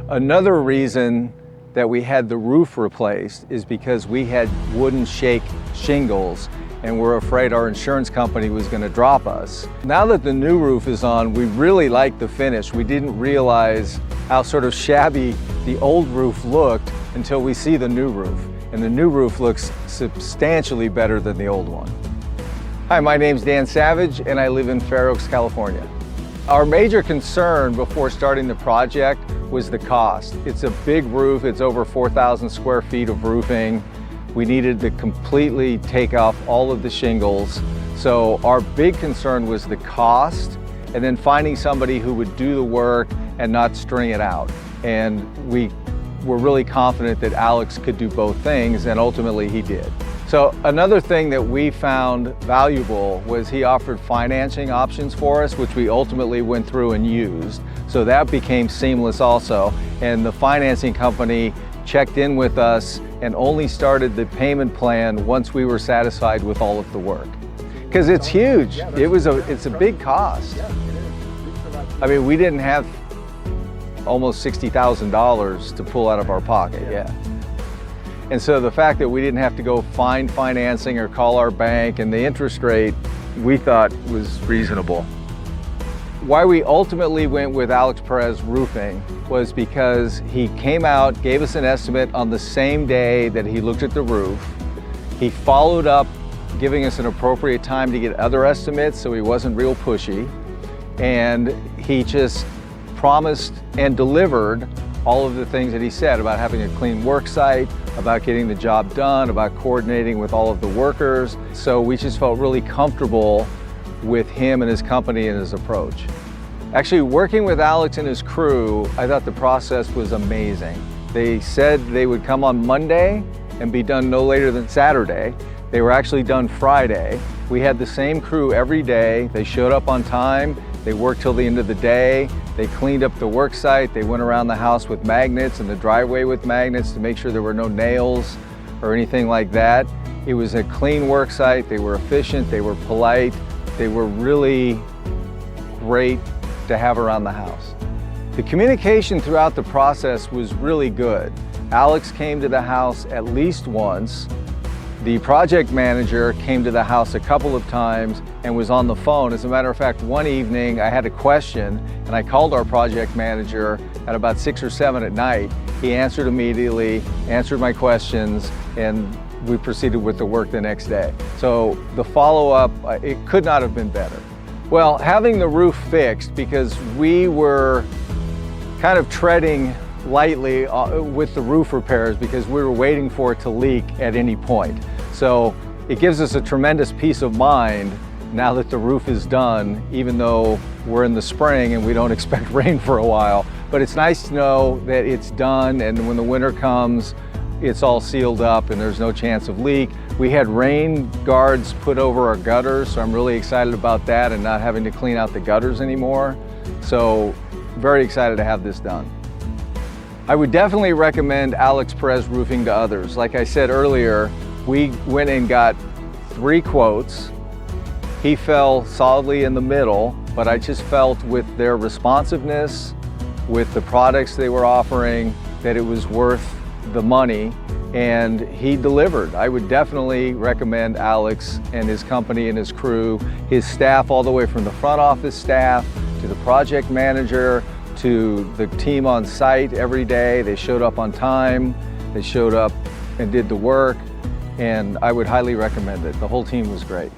Another reason that we had the roof replaced is because we had wooden shake shingles and we're afraid our insurance company was going to drop us. Now that the new roof is on, we really like the finish. We didn't realize how sort of shabby the old roof looked until we see the new roof. And the new roof looks substantially better than the old one. Hi, my name's Dan Savage and I live in Fair Oaks, California. Our major concern before starting the project was the cost. It's a big roof, it's over 4,000 square feet of roofing. We needed to completely take off all of the shingles. So our big concern was the cost and then finding somebody who would do the work and not string it out. And we were really confident that Alex could do both things, and ultimately he did. So another thing that we found valuable was he offered financing options for us, which we ultimately went through and used. So that became seamless also. And the financing company checked in with us and only started the payment plan once we were satisfied with all of the work. Because it's huge. It's a big cost. I mean, we didn't have almost $60,000 to pull out of our pocket, yeah. And so the fact that we didn't have to go find financing or call our bank, and the interest rate we thought was reasonable. Why we ultimately went with Alex Perez Roofing was because he came out, gave us an estimate on the same day that he looked at the roof. He followed up, giving us an appropriate time to get other estimates, so he wasn't real pushy. And he just promised and delivered all of the things that he said about having a clean work site, about getting the job done, about coordinating with all of the workers. So we just felt really comfortable with him and his company and his approach. Actually, working with Alex and his crew, I thought the process was amazing. They said they would come on Monday and be done no later than Saturday. They were actually done Friday. We had the same crew every day. They showed up on time. They worked till the end of the day. They cleaned up the work site. They went around the house with magnets and the driveway with magnets to make sure there were no nails or anything like that. It was a clean work site. They were efficient. They were polite. They were really great to have around the house. The communication throughout the process was really good. Alex came to the house at least once. The project manager came to the house a couple of times and was on the phone. As a matter of fact, one evening I had a question and I called our project manager at about 6 or 7 at night. He answered immediately, answered my questions, and we proceeded with the work the next day. So the follow-up, it could not have been better. Well, having the roof fixed, because we were kind of treading lightly with the roof repairs because we were waiting for it to leak at any point. So it gives us a tremendous peace of mind now that the roof is done, even though we're in the spring and we don't expect rain for a while. But it's nice to know that it's done, and when the winter comes, it's all sealed up and there's no chance of leak. We had rain guards put over our gutters, so I'm really excited about that and not having to clean out the gutters anymore. So very excited to have this done. I would definitely recommend Alex Perez Roofing to others. Like I said earlier, we went and got 3 quotes. He fell solidly in the middle, but I just felt with their responsiveness, with the products they were offering, that it was worth the money, and he delivered. I would definitely recommend Alex and his company and his crew, his staff, all the way from the front office staff to the project manager, to the team on site every day. They showed up on time, they showed up and did the work, and I would highly recommend it. The whole team was great.